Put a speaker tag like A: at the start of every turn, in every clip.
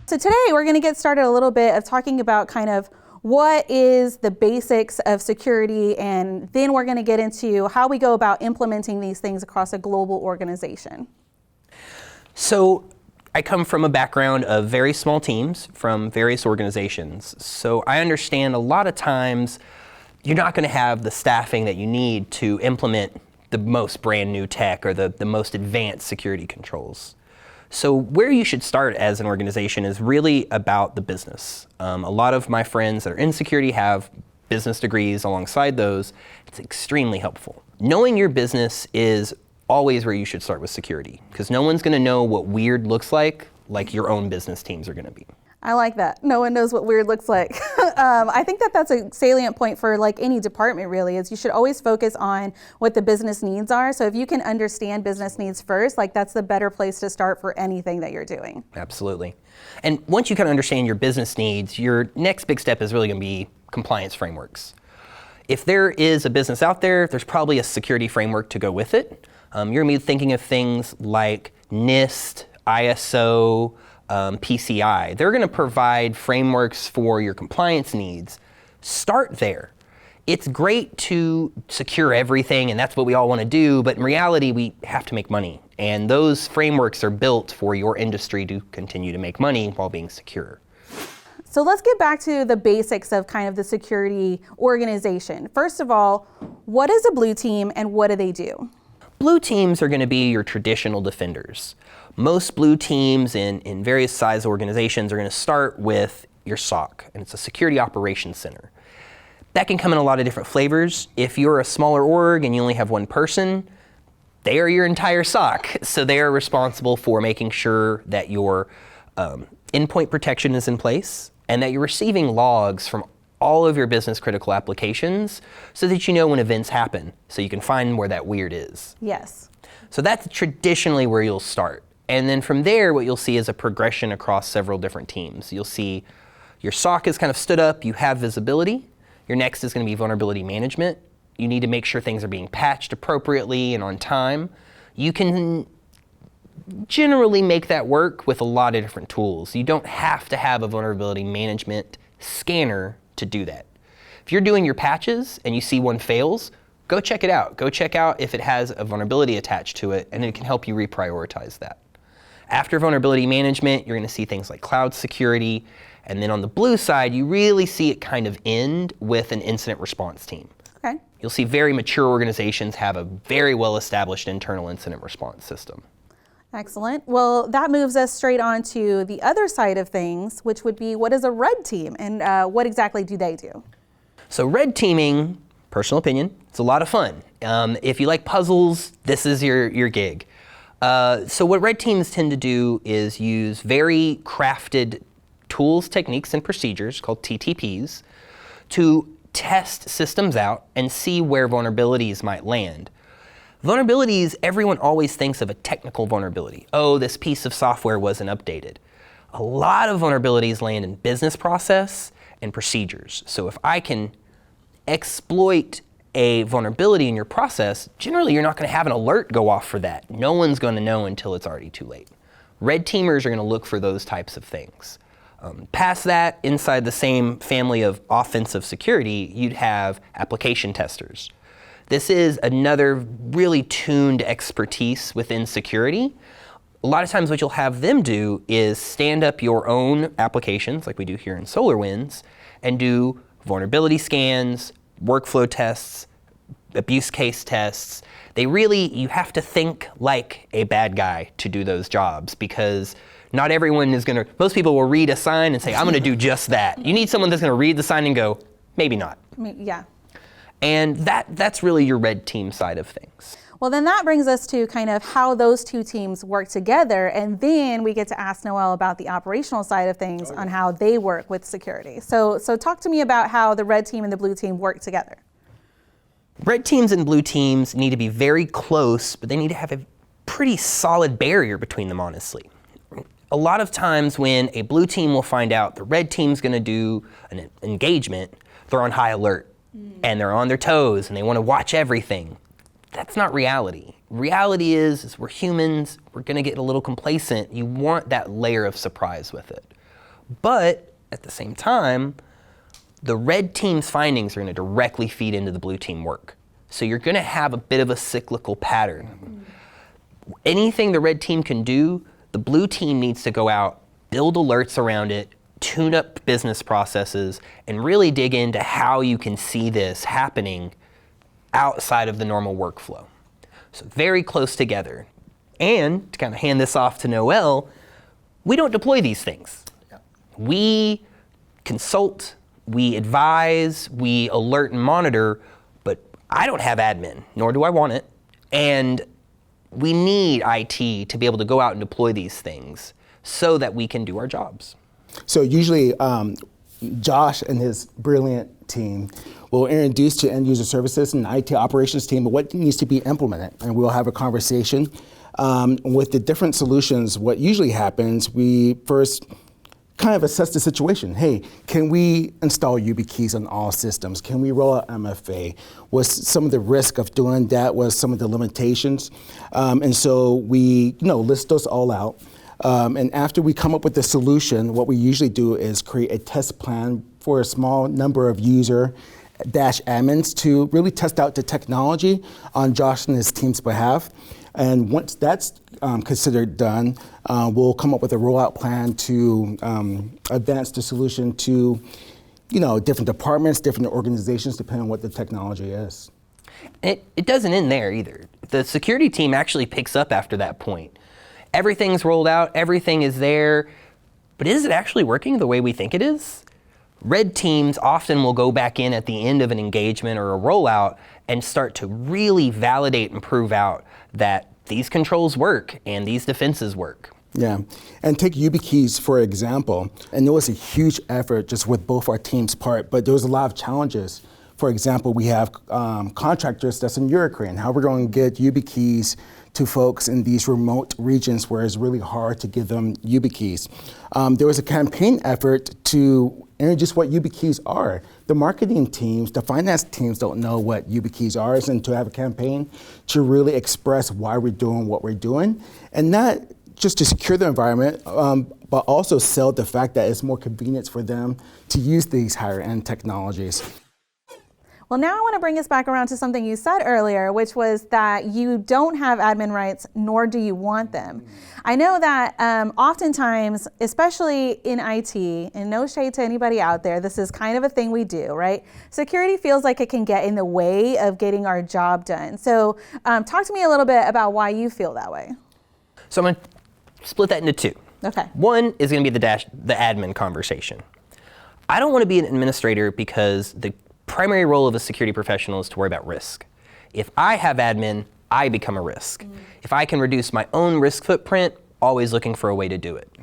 A: So today we're going to get started a little bit of talking about kind of what is the basics of security, and then we're going to get into how we go about implementing these things across a global organization.
B: So I come from a background of very small teams from various organizations. So I understand a lot of times you're not going to have the staffing that you need to implement the most brand new tech or the most advanced security controls. So where you should start as an organization is really about the business. A lot of my friends that are in security have business degrees alongside those. It's extremely helpful. Knowing your business is always where you should start with security, because no one's going to know what weird looks like your own business teams are going to be.
A: I like that. No one knows what weird looks like. I think that that's a salient point for like any department really, is you should always focus on what the business needs are. So if you can understand business needs first, like that's the better place to start for anything that you're doing.
B: Absolutely. And once you kind of understand your business needs, your next big step is really going to be compliance frameworks. If there is a business out there, there's probably a security framework to go with it. You're going to be thinking of things like NIST, ISO, PCI. They're going to provide frameworks for your compliance needs. Start there. It's great to secure everything, and that's what we all want to do, but in reality, we have to make money. And those frameworks are built for your industry to continue to make money while being secure.
A: So let's get back to the basics of kind of the security organization. First of all, what is a blue team and what do they do?
B: Blue teams are going to be your traditional defenders. Most blue teams in various size organizations are going to start with your SOC, and it's a security operations center. That can come in a lot of different flavors. If you're a smaller org and you only have one person, they are your entire SOC. So they are responsible for making sure that your endpoint protection is in place and that you're receiving logs from all of your business critical applications so that you know when events happen, so you can find where that weird is.
A: Yes.
B: So that's traditionally where you'll start. And then from there, what you'll see is a progression across several different teams. You'll see your SOC is kind of stood up, you have visibility. Your next is going to be vulnerability management. You need to make sure things are being patched appropriately and on time. You can generally make that work with a lot of different tools. You don't have to have a vulnerability management scanner to do that. If you're doing your patches and you see one fails, go check it out. Go check out if it has a vulnerability attached to it, and it can help you reprioritize that. After vulnerability management, you're going to see things like cloud security, and then on the blue side, you really see it kind of end with an incident response team.
A: Okay.
B: You'll see very mature organizations have a very well-established internal incident response system.
A: Excellent. Well, that moves us straight on to the other side of things, which would be what is a red team and what exactly do they do?
B: So red teaming, personal opinion, it's a lot of fun. If you like puzzles, this is your gig. So what red teams tend to do is use very crafted tools, techniques, and procedures called TTPs to test systems out and see where vulnerabilities might land. Vulnerabilities, everyone always thinks of a technical vulnerability. Oh, this piece of software wasn't updated. A lot of vulnerabilities land in business process and procedures. So if I can exploit a vulnerability in your process, generally you're not going to have an alert go off for that. No one's going to know until it's already too late. Red teamers are going to look for those types of things. Past that, inside the same family of offensive security, you'd have application testers. This is another really tuned expertise within security. A lot of times what you'll have them do is stand up your own applications, like we do here in SolarWinds, and do vulnerability scans, workflow tests, abuse case tests. You have to think like a bad guy to do those jobs, because not everyone is going to, most people will read a sign and say, I'm going to do just that. You need someone that's going to read the sign and go, maybe not.
A: Yeah.
B: And that's really your red team side of things.
A: Well, then that brings us to kind of how those two teams work together, and then we get to ask Noel about the operational side of things on how they work with security. So talk to me about how the red team and the blue team work together.
B: Red teams and blue teams need to be very close, but they need to have a pretty solid barrier between them, honestly. A lot of times when a blue team will find out the red team's going to do an engagement, they're on high alert and they're on their toes and they want to watch everything. That's not reality. Reality is we're humans, we're going to get a little complacent. You want that layer of surprise with it. But at the same time, the red team's findings are going to directly feed into the blue team work. So you're going to have a bit of a cyclical pattern. Anything the red team can do, the blue team needs to go out, build alerts around it, tune up business processes, and really dig into how you can see this happening outside of the normal workflow. So very close together. And to kind of hand this off to Noel, we don't deploy these things. We consult, we advise, we alert and monitor, but I don't have admin, nor do I want it. And we need IT to be able to go out and deploy these things so that we can do our jobs.
C: So usually Josh and his brilliant team will introduce to end user services and IT operations team what needs to be implemented, and we'll have a conversation. With the different solutions, what usually happens, we first kind of assess the situation. Hey, can we install YubiKeys on all systems? Can we roll out MFA? What's some of the risk of doing that? What's some of the limitations? And so we list those all out. And after we come up with the solution, what we usually do is create a test plan for a small number of user admins to really test out the technology on Josh and his team's behalf. And once that's considered done, we'll come up with a rollout plan to advance the solution to, different departments, different organizations, depending on what the technology is.
B: It doesn't end there either. The security team actually picks up after that point. Everything's rolled out, everything is there, but is it actually working the way we think it is? Red teams often will go back in at the end of an engagement or a rollout and start to really validate and prove out that these controls work and these defenses work.
C: Yeah, and take YubiKeys for example, and it was a huge effort just with both our teams' part, but there was a lot of challenges. For example, we have contractors that's in Ukraine. How we're going to get YubiKeys to folks in these remote regions where it's really hard to give them YubiKeys. There was a campaign effort to introduce what YubiKeys are. The marketing teams, the finance teams don't know what YubiKeys are, and to have a campaign to really express why we're doing what we're doing, and not just to secure the environment, but also sell the fact that it's more convenient for them to use these higher end technologies.
A: Well, now I want to bring us back around to something you said earlier, which was that you don't have admin rights, nor do you want them. I know that oftentimes, especially in IT, and no shade to anybody out there, this is kind of a thing we do, right? Security feels like it can get in the way of getting our job done. So talk to me a little bit about why you feel that way.
B: So I'm going to split that into two.
A: Okay.
B: One is going to be the admin conversation. I don't want to be an administrator because the primary role of a security professional is to worry about risk. If I have admin, I become a risk. If I can reduce my own risk footprint, always looking for a way to do it.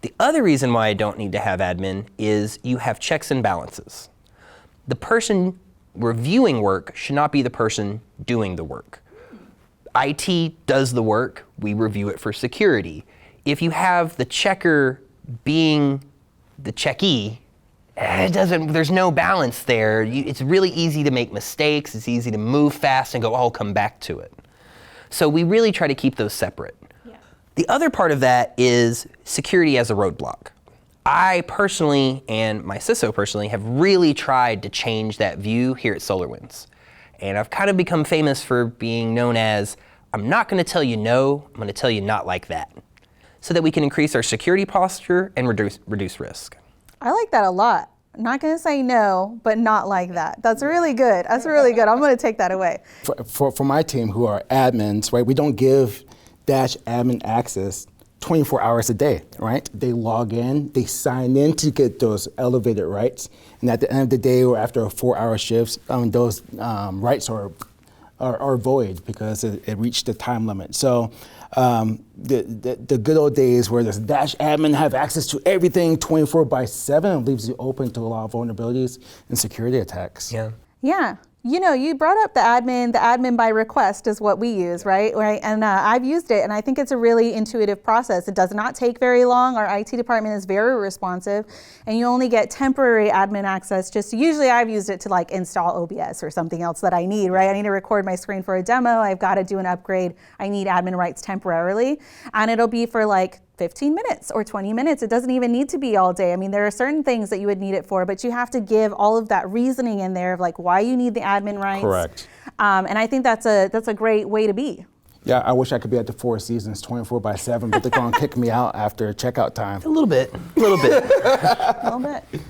B: The other reason why I don't need to have admin is you have checks and balances. The person reviewing work should not be the person doing the work. IT does the work, we review it for security. If you have the checker being the checkee, there's no balance there. It's really easy to make mistakes. It's easy to move fast and go, I'll come back to it. So we really try to keep those separate. Yeah. The other part of that is security as a roadblock. I personally, and my CISO personally, have really tried to change that view here at SolarWinds. And I've kind of become famous for being known as, I'm not going to tell you no, I'm going to tell you not like that, so that we can increase our security posture and reduce risk.
A: I like that a lot. I'm not going to say no, but not like that. That's really good. That's really good. I'm going to take that away.
C: For my team who are admins, right, we don't give Dash admin access 24 hours a day, right? They log in, they sign in to get those elevated rights, and at the end of the day or after a 4-hour shift, those rights are void because it reached the time limit. So the good old days where this Dash admin have access to everything 24/7 leaves you open to a lot of vulnerabilities and security attacks.
B: Yeah.
A: Yeah. You brought up the admin by request is what we use, right? And I've used it, and I think it's a really intuitive process. It does not take very long. Our IT department is very responsive, and you only get temporary admin access. Usually I've used it to install OBS or something else that I need, right? I need to record my screen for a demo. I've got to do an upgrade. I need admin rights temporarily, and it'll be for 15 minutes or 20 minutes. It doesn't even need to be all day. I mean, there are certain things that you would need it for, but you have to give all of that reasoning in there of like why you need the admin rights.
C: Correct.
A: And I think that's a great way to be.
C: Yeah, I wish I could be at the Four Seasons 24/7, but they're going to kick me out after checkout time.
B: A little bit.
A: A little bit.